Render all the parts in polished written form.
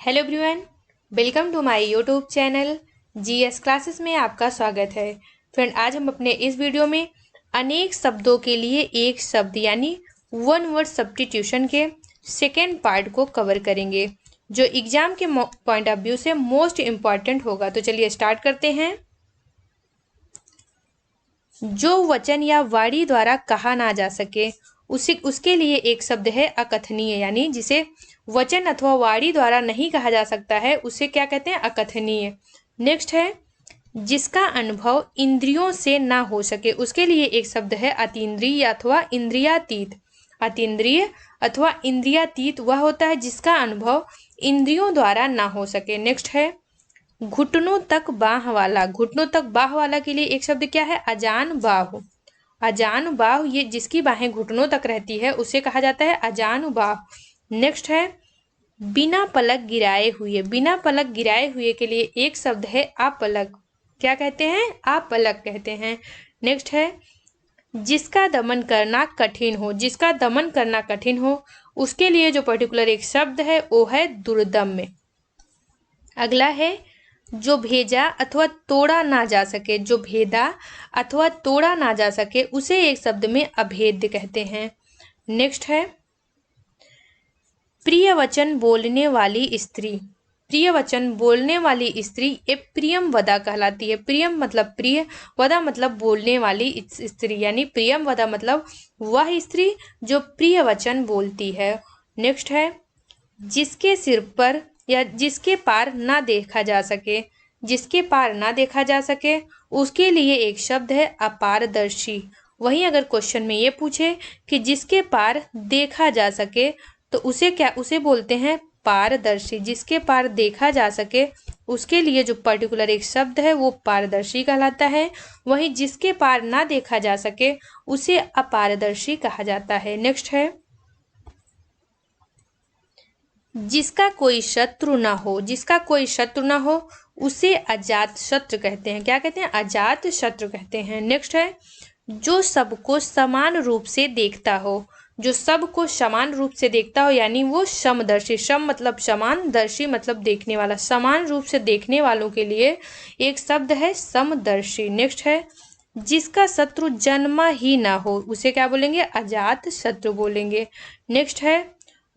Hello everyone, welcome to my YouTube channel GS classes में आपका स्वागत है। फ्रेंड, आज हम अपने इस वीडियो में अनेक शब्दों के लिए एक शब्द यानी वन वर्ड सब्स्टिट्यूशन के सेकेंड पार्ट को कवर करेंगे, जो एग्जाम के पॉइंट ऑफ व्यू से मोस्ट इम्पॉर्टेंट होगा। तो चलिए स्टार्ट करते हैं। जो वचन या वाणी द्वारा कहा ना जा सके उसके लिए एक शब्द है अकथनीय, यानी जिसे वचन अथवा वाणी द्वारा नहीं कहा जा सकता है उसे क्या कहते हैं? अकथनीय। नेक्स्ट है जिसका अनुभव इंद्रियों से ना हो सके, उसके लिए एक शब्द है अतीन्द्रिय अथवा इंद्रियातीत। अतीन्द्रिय अथवा इंद्रियातीत वह होता है जिसका अनुभव इंद्रियों द्वारा ना हो सके। नेक्स्ट है घुटनों तक बाह वाला। घुटनों तक बाह वाला के लिए एक शब्द क्या है? अजान बाहु। अजान बाहु, ये जिसकी बाहें घुटनों तक रहती है उसे कहा जाता है अजान बाहु। नेक्स्ट है बिना पलक गिराए हुए। बिना पलक गिराए हुए के लिए एक शब्द है अपलक। क्या कहते हैं? अपलक कहते हैं। नेक्स्ट है जिसका दमन करना कठिन हो। जिसका दमन करना कठिन हो उसके लिए जो पर्टिकुलर एक शब्द है वो है दुर्दम्य। अगला है जो भेजा अथवा तोड़ा ना जा सके। जो भेदा अथवा तोड़ा ना जा सके उसे एक शब्द में अभेद्य कहते हैं। नेक्स्ट है प्रिय वचन बोलने वाली स्त्री। प्रिय वचन बोलने वाली स्त्री ये प्रियम वदा कहलाती है। प्रियम मतलब प्रिय, वदा मतलब बोलने वाली स्त्री, यानी प्रियम वदा मतलब वह स्त्री जो प्रिय वचन बोलती है। नेक्स्ट है जिसके सिर पर या जिसके पार ना देखा जा सके। जिसके पार ना देखा जा सके उसके लिए एक शब्द है अपारदर्शी। वहीं अगर क्वेश्चन में ये पूछे कि जिसके पार देखा जा सके तो उसे बोलते हैं पारदर्शी। जिसके पार देखा जा सके उसके लिए जो पर्टिकुलर एक शब्द है वो पारदर्शी कहलाता है। वहीं जिसके पार ना देखा जा सके उसे अपारदर्शी कहा जाता है। नेक्स्ट है जिसका कोई शत्रु ना हो। जिसका कोई शत्रु ना हो उसे अजात शत्रु कहते हैं। क्या कहते हैं? अजात शत्रु कहते हैं। नेक्स्ट है जो सबको समान रूप से देखता हो। जो सबको समान रूप से देखता हो यानी वो समदर्शी। सम मतलब समान, दर्शी मतलब देखने वाला। समान रूप से देखने वालों के लिए एक शब्द है समदर्शी। नेक्स्ट है जिसका शत्रु जन्मा ही ना हो उसे क्या बोलेंगे? अजात शत्रु बोलेंगे। नेक्स्ट है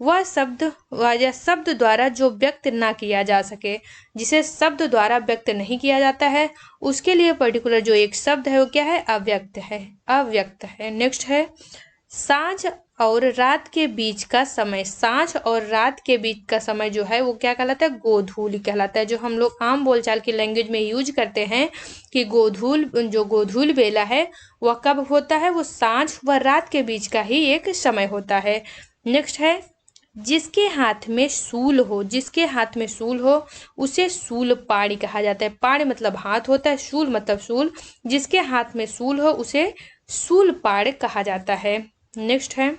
वह शब्द द्वारा जो व्यक्त ना किया जा सके। जिसे शब्द द्वारा व्यक्त नहीं किया जाता है उसके लिए पर्टिकुलर जो एक शब्द है वो क्या है? अव्यक्त है। अव्यक्त है। नेक्स्ट है सांझ और रात के बीच का समय। सांझ और रात के बीच का समय जो है वो क्या कहलाता है? गोधूल कहलाता है। जो हम लोग आम बोलचाल की लैंग्वेज में यूज करते हैं कि गोधूल बेला है वह कब होता है? वो सांझ व रात के बीच का ही एक समय होता है। नेक्स्ट है जिसके हाथ में सूल हो। जिसके हाथ में सूल हो उसे सूल पाड़ी कहा जाता है। पाड़ी मतलब हाथ होता है, सूल मतलब सूल। जिसके हाथ में सूल हो उसे सूल पाड़ कहा जाता है। नेक्स्ट है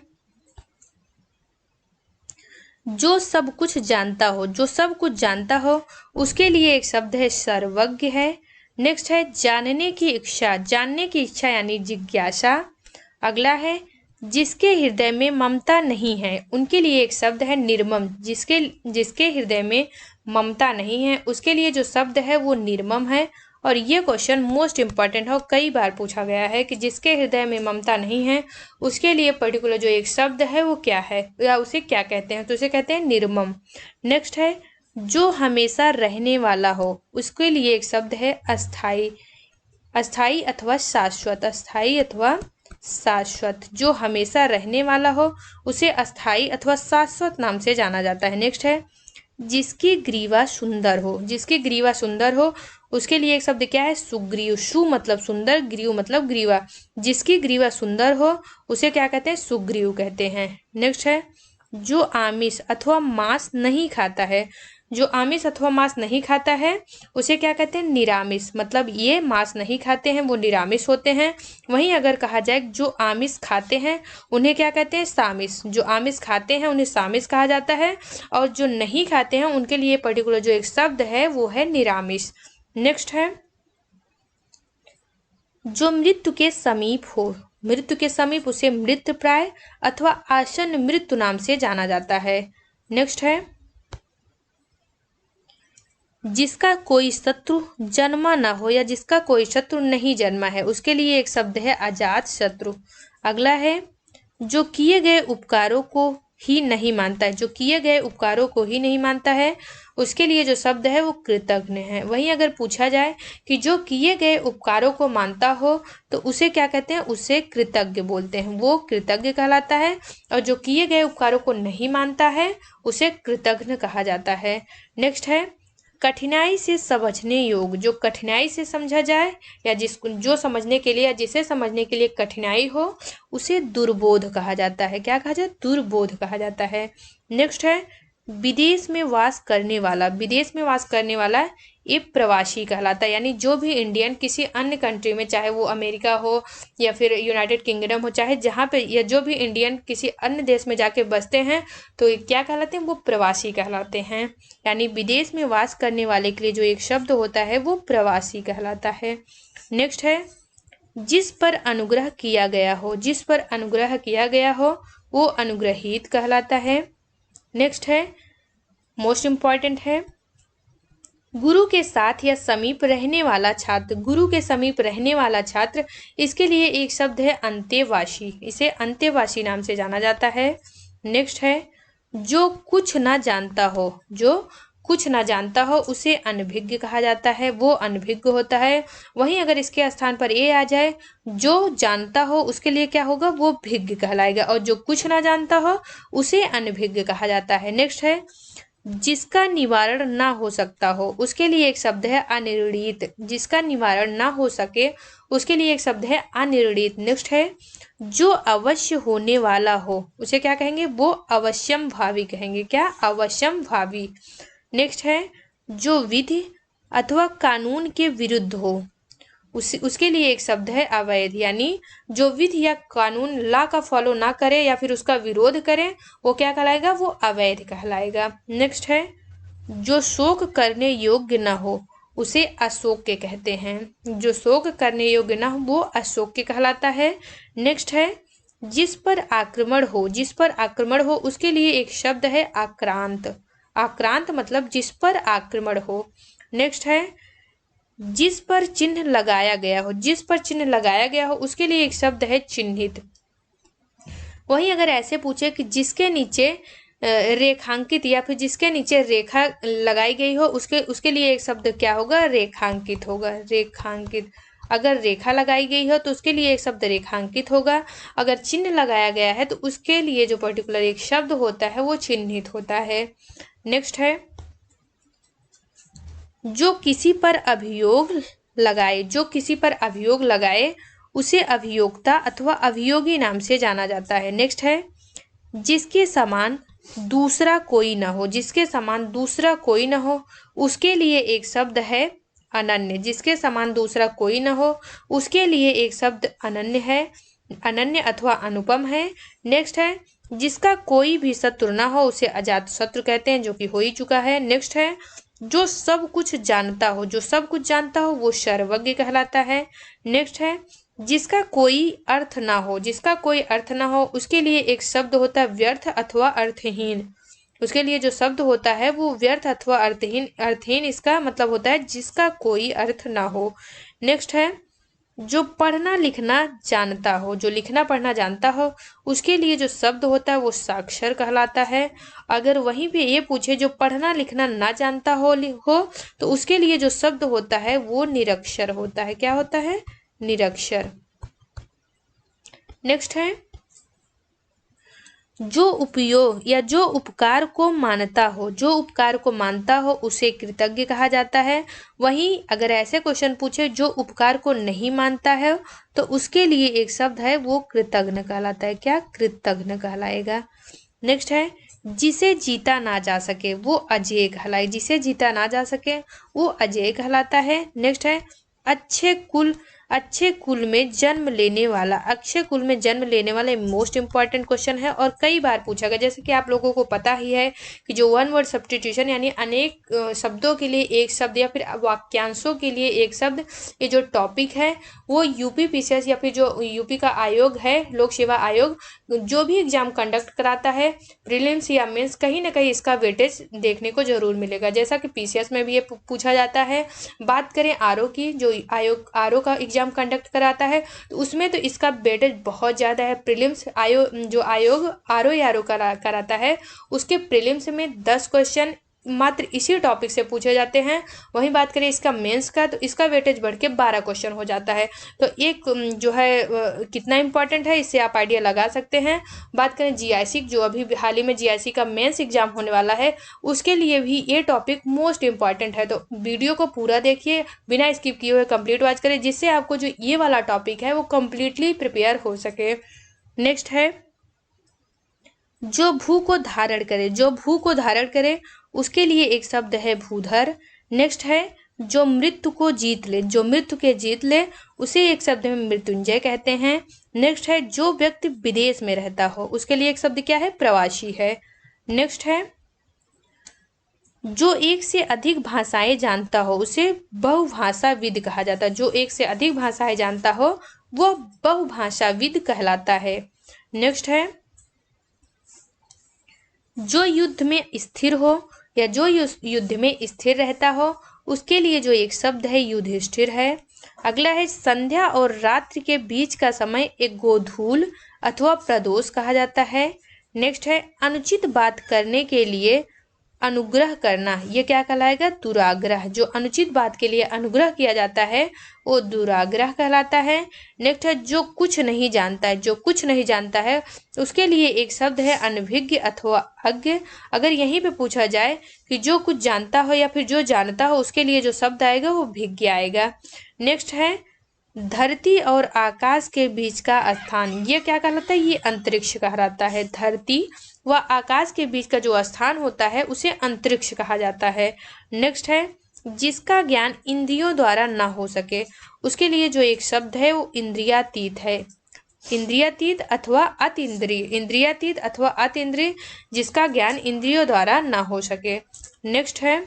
जो सब कुछ जानता हो। जो सब कुछ जानता हो उसके लिए एक शब्द है सर्वज्ञ है। नेक्स्ट है जानने की इच्छा। जानने की इच्छा यानी जिज्ञासा। अगला है जिसके हृदय में ममता नहीं है उनके लिए एक शब्द है निर्मम। जिसके हृदय में ममता नहीं है उसके लिए जो शब्द है वो निर्मम है। और ये क्वेश्चन मोस्ट इम्पॉर्टेंट है, कई बार पूछा गया है कि जिसके हृदय में ममता नहीं है उसके लिए पर्टिकुलर जो एक शब्द है वो क्या है या उसे क्या कहते हैं? तो उसे कहते हैं निर्मम। नेक्स्ट है जो हमेशा रहने वाला हो उसके लिए एक शब्द है अस्थाई। अस्थाई अथवा शाश्वत। अस्थाई अथवा शाश्वत। जो हमेशा रहने वाला हो उसे अस्थाई अथवा शाश्वत नाम से जाना जाता है। नेक्स्ट है जिसकी ग्रीवा सुंदर हो। जिसकी ग्रीवा सुंदर हो उसके लिए एक शब्द क्या है? सुग्रीव। सु मतलब सुंदर, ग्रीव मतलब ग्रीवा। जिसकी ग्रीवा सुंदर हो उसे क्या कहते हैं? सुग्रीव कहते हैं। नेक्स्ट है जो आमिष अथवा मांस नहीं खाता है। जो आमिष अथवा मांस नहीं खाता है उसे क्या कहते हैं? निरामिष। मतलब ये मांस नहीं खाते हैं वो निरामिष होते हैं। वहीं अगर कहा जाए जो आमिष खाते हैं उन्हें क्या कहते हैं? सामिष। जो आमिष खाते हैं उन्हें सामिष कहा जाता है और जो नहीं खाते हैं उनके लिए पर्टिकुलर जो एक शब्द है वो है निरामिष। नेक्स्ट है जो मृत्यु के समीप हो। मृत्यु के समीप उसे मृत प्राय अथवा आसन मृत्यु नाम से जाना जाता है। नेक्स्ट है जिसका कोई शत्रु जन्मा ना हो या जिसका कोई शत्रु नहीं जन्मा है, उसके लिए एक शब्द है अजात शत्रु। अगला है जो किए गए उपकारों को ही नहीं मानता है, जो किए गए उपकारों को ही नहीं मानता है, उसके लिए जो शब्द है वो कृतज्ञ है। वहीं अगर पूछा जाए कि जो किए गए उपकारों को मानता हो तो उसे क्या कहते हैं, उसे कृतज्ञ बोलते हैं, वो कृतज्ञ कहलाता है। और जो किए गए उपकारों को नहीं मानता है उसे कृतज्ञ कहा जाता है। नेक्स्ट है कठिनाई से समझने योग्य, जो कठिनाई से समझा जाए या जिसको जो समझने के लिए या जिसे समझने के लिए कठिनाई हो उसे दुर्बोध कहा जाता है। क्या कहा जाता है, दुर्बोध कहा जाता है। नेक्स्ट है विदेश में वास करने वाला, विदेश में वास करने वाला ये प्रवासी कहलाता है। यानी जो भी इंडियन किसी अन्य कंट्री में, चाहे वो अमेरिका हो या फिर यूनाइटेड किंगडम हो, चाहे जहाँ पे या जो भी इंडियन किसी अन्य देश में जाके बसते हैं तो ये क्या कहलाते हैं, वो प्रवासी कहलाते हैं। यानी विदेश में वास करने वाले के लिए जो एक शब्द होता है वो प्रवासी कहलाता है। नेक्स्ट है जिस पर अनुग्रह किया गया हो, जिस पर अनुग्रह किया गया हो वो अनुग्रहित कहलाता है। नेक्स्ट है मोस्ट इम्पॉर्टेंट है गुरु के साथ या समीप रहने वाला छात्र, गुरु के समीप रहने वाला छात्र, इसके लिए एक शब्द है अंतेवासी, इसे अंतेवासी नाम से जाना जाता है। नेक्स्ट है जो कुछ ना जानता हो, जो कुछ ना जानता हो उसे अनभिज्ञ कहा जाता है, वो अनभिज्ञ होता है। वहीं अगर इसके स्थान पर ए आ जाए, जो जानता हो उसके लिए क्या होगा, वो भिज्ञ कहलाएगा, और जो कुछ ना जानता हो उसे अनभिज्ञ कहा जाता है। नेक्स्ट है जिसका निवारण ना हो सकता हो उसके लिए एक शब्द है अनिर्णित, जिसका निवारण ना हो सके उसके लिए एक शब्द है अनिर्णित। नेक्स्ट है जो अवश्य होने वाला हो उसे क्या कहेंगे, वो अवश्यम भावी कहेंगे। क्या, अवश्यम भावी। नेक्स्ट है जो विधि अथवा कानून के विरुद्ध हो उसके लिए एक शब्द है अवैध। यानी जो विधि या कानून लॉ का फॉलो ना करे या फिर उसका विरोध करे वो क्या कहलाएगा, वो अवैध कहलाएगा। नेक्स्ट है जो शोक करने योग्य ना हो उसे अशोक्य कहते हैं, जो शोक करने योग्य ना हो वो अशोक्य कहलाता है। नेक्स्ट है जिस पर आक्रमण हो, जिस पर आक्रमण हो उसके लिए एक शब्द है आक्रांत, आक्रांत मतलब जिस पर आक्रमण हो। नेक्स्ट है जिस पर चिन्ह लगाया गया हो, जिस पर चिन्ह लगाया गया हो उसके लिए एक शब्द है चिन्हित। वहीं अगर ऐसे पूछे कि जिसके नीचे रेखांकित या फिर जिसके नीचे रेखा लगाई गई हो उसके लिए एक शब्द क्या होगा, रेखांकित होगा, रेखांकित। अगर रेखा लगाई गई हो तो उसके लिए एक शब्द रेखांकित होगा, अगर चिन्ह लगाया गया है तो उसके लिए जो पर्टिकुलर एक शब्द होता है वो चिन्हित होता है। नेक्स्ट है जो किसी पर अभियोग लगाए, जो किसी पर अभियोग लगाए उसे अभियोक्ता अथवा अभियोगी नाम से जाना जाता है। नेक्स्ट है जिसके समान दूसरा कोई न हो, जिसके समान दूसरा कोई न हो उसके लिए एक शब्द है अनन्य, जिसके समान दूसरा कोई न हो उसके लिए एक शब्द अनन्य है, अनन्य अथवा अनुपम है। नेक्स्ट है जिसका कोई भी शत्रु ना हो उसे अजात शत्रु कहते हैं, जो कि हो ही चुका है। नेक्स्ट है जो सब कुछ जानता हो, जो सब कुछ जानता हो वो सर्वज्ञ कहलाता है। नेक्स्ट है जिसका कोई अर्थ ना हो, जिसका कोई अर्थ ना हो उसके लिए एक शब्द होता है व्यर्थ अथवा अर्थहीन, उसके लिए जो शब्द होता है वो व्यर्थ अथवा अर्थहीन, अर्थहीन इसका मतलब होता है जिसका कोई अर्थ ना हो। नेक्स्ट है जो पढ़ना लिखना जानता हो, जो लिखना पढ़ना जानता हो उसके लिए जो शब्द होता है वो साक्षर कहलाता है। अगर वहीं पे ये पूछे जो पढ़ना लिखना ना जानता हो तो उसके लिए जो शब्द होता है वो निरक्षर होता है। क्या होता है, निरक्षर। नेक्स्ट है जो उपयोग या जो उपकार को मानता हो, जो उपकार को मानता हो उसे कृतज्ञ कहा जाता है। वहीं अगर ऐसे क्वेश्चन पूछे जो उपकार को नहीं मानता है तो उसके लिए एक शब्द है वो कृतज्ञ कहलाता है। क्या, कृतज्ञ कहलाएगा। नेक्स्ट है जिसे जीता ना जा सके वो अजेय कहलाए, जिसे जीता ना जा सके वो अजेय कहलाता है। नेक्स्ट है अच्छे कुल में जन्म लेने वाला, अच्छे कुल में जन्म लेने वाला मोस्ट इंपॉर्टेंट क्वेश्चन है और कई बार पूछा गया। जैसे कि आप लोगों को पता ही है कि जो वन वर्ड सब्स्टिट्यूशन यानी अनेक शब्दों के लिए एक शब्द या फिर वाक्यांशों के लिए एक शब्द, ये जो टॉपिक है वो यूपी पीसीएस या फिर जो यूपी का आयोग है, लोक सेवा आयोग, जो भी एग्जाम कंडक्ट कराता है प्रीलिम्स या मेंस, कहीं ना कहीं इसका वेटेज देखने को जरूर मिलेगा। जैसा कि पीसीएस में भी ये पूछा जाता है। बात करें आरओ की, जो आयोग आरओ का एग्जाम कंडक्ट कराता है, तो उसमें तो इसका वेटेज बहुत ज़्यादा है। प्रीलिम्स जो आयोग आरओ कराता है उसके प्रीलिम्स में 10 क्वेश्चन मात्र इसी टॉपिक से पूछे जाते हैं। वहीं बात करें इसका मेंस का, तो इसका वेटेज बढ़ के 12 क्वेश्चन हो जाता है। तो एक जो है कितना इंपॉर्टेंट है, इससे आप आइडिया लगा सकते हैं। बात करें जीआईसी, जो अभी हाल ही में जीआईसी का मेंस एग्जाम होने वाला है, उसके लिए भी ये टॉपिक मोस्ट इंपॉर्टेंट है। तो वीडियो को पूरा देखिए, बिना स्किप किए हुए कंप्लीट वॉच करें, जिससे आपको जो ये वाला टॉपिक है वो कंप्लीटली प्रिपेयर हो सके। नेक्स्ट है जो भू को धारण करे, जो भू को धारण करे उसके लिए एक शब्द है भूधर। नेक्स्ट है जो मृत्यु को जीत ले, जो मृत्यु के जीत ले उसे एक शब्द में मृत्युंजय कहते हैं। नेक्स्ट है जो व्यक्ति विदेश में रहता हो, उसके लिए एक शब्द क्या है, प्रवासी है। नेक्स्ट है जो एक से अधिक भाषाएं जानता हो उसे बहुभाषाविद कहा जाता है, जो एक से अधिक भाषाएं जानता हो वो बहुभाषाविद कहलाता है। नेक्स्ट है जो युद्ध में स्थिर हो या जो युद्ध में स्थिर रहता हो उसके लिए जो एक शब्द है युधिष्ठिर है। अगला है संध्या और रात्रि के बीच का समय एक गोधूल अथवा प्रदोष कहा जाता है। नेक्स्ट है अनुचित बात करने के लिए अनुग्रह करना, ये क्या कहलाएगा, दुराग्रह। जो अनुचित बात के लिए अनुग्रह किया जाता है वो दुराग्रह कहलाता है। नेक्स्ट है जो कुछ नहीं जानता है, जो कुछ नहीं जानता है उसके लिए एक शब्द है अनभिज्ञ अथवा अज्ञ। अगर यहीं पे पूछा जाए कि जो कुछ जानता हो या फिर जो जानता हो उसके लिए जो शब्द आएगा वो भिज्ञ आएगा। नेक्स्ट है धरती और आकाश के बीच का स्थान, ये क्या कहलाता है, ये अंतरिक्ष कहलाता है। धरती व आकाश के बीच का जो स्थान होता है उसे अंतरिक्ष कहा जाता है। नेक्स्ट है जिसका ज्ञान इंद्रियों द्वारा ना हो सके, उसके लिए जो एक शब्द है वो इंद्रियातीत है। इंद्रियातीत अथवा अतीन्द्रिय, इंद्रियातीत अथवा अतीन्द्रिय, जिसका ज्ञान इंद्रियों द्वारा ना हो सके। नेक्स्ट है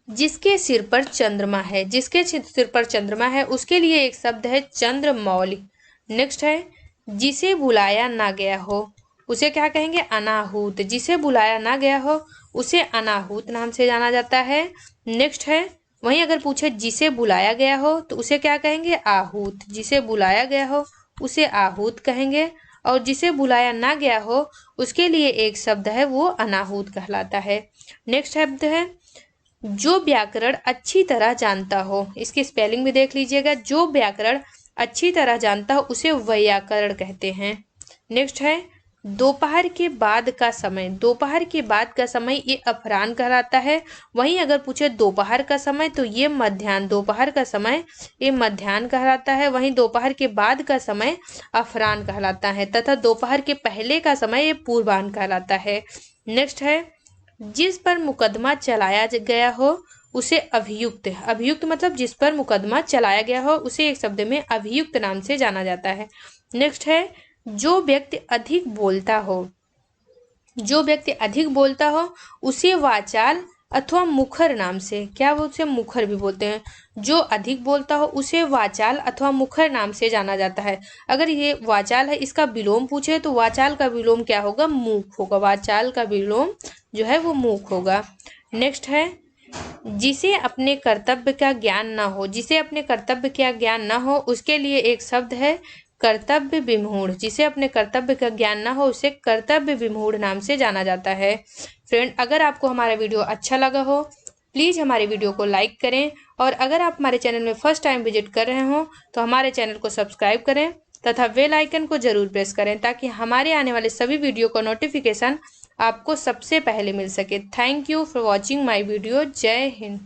जिसके सिर पर चंद्रमा है, जिसके सिर पर चंद्रमा है उसके लिए एक शब्द है चंद्रमौली। नेक्स्ट है जिसे बुलाया ना गया हो उसे क्या कहेंगे, अनाहूत। जिसे बुलाया ना गया हो उसे अनाहूत नाम से जाना जाता है। नेक्स्ट है वहीं अगर पूछे जिसे बुलाया गया हो तो उसे क्या कहेंगे, आहूत। जिसे बुलाया गया हो उसे आहूत कहेंगे और जिसे बुलाया ना गया हो उसके लिए एक शब्द है वो अनाहूत कहलाता है। नेक्स्ट शब्द है जो व्याकरण अच्छी तरह जानता हो, इसकी स्पेलिंग भी देख लीजिएगा। जो व्याकरण अच्छी तरह जानता हो उसे वैयाकरण कहते हैं। नेक्स्ट है दोपहर के बाद का समय, दोपहर के बाद का समय ये अपराह्न कहलाता है। वहीं अगर पूछे दोपहर का समय तो ये मध्याह्न, दोपहर का समय ये मध्याह्न कहलाता है। वहीं दोपहर के बाद का समय अपराह्न कहलाता है तथा दोपहर के पहले का समय ये पूर्वाह्न कहलाता है। नेक्स्ट है जिस पर मुकदमा चलाया गया हो उसे अभियुक्त, अभियुक्त मतलब जिस पर मुकदमा चलाया गया हो उसे एक शब्द में अभियुक्त नाम से जाना जाता है। नेक्स्ट है जो व्यक्ति अधिक बोलता हो, जो व्यक्ति अधिक बोलता हो उसे वाचाल अथवा मुखर नाम से, क्या वो उसे मुखर भी बोलते हैं, जो अधिक बोलता हो उसे वाचाल अथवा मुखर नाम से जाना जाता है। अगर ये वाचाल है इसका विलोम पूछे तो वाचाल का विलोम क्या होगा, मूक होगा। वाचाल का विलोम जो है वो मूक होगा। नेक्स्ट है जिसे अपने कर्तव्य का ज्ञान ना हो, जिसे अपने कर्तव्य का ज्ञान ना हो उसके लिए एक शब्द है कर्तव्य विमूढ़। जिसे अपने कर्तव्य का ज्ञान ना हो उसे कर्तव्य विमूढ़ नाम से जाना जाता है। फ्रेंड अगर आपको हमारा वीडियो अच्छा लगा हो प्लीज़ हमारे वीडियो को लाइक करें और अगर आप हमारे चैनल में फर्स्ट टाइम विजिट कर रहे हो तो हमारे चैनल को सब्सक्राइब करें तथा बेल आइकन को जरूर प्रेस करें ताकि हमारे आने वाले सभी वीडियो का नोटिफिकेशन आपको सबसे पहले मिल सके। Thank you for watching my video. जय हिंद।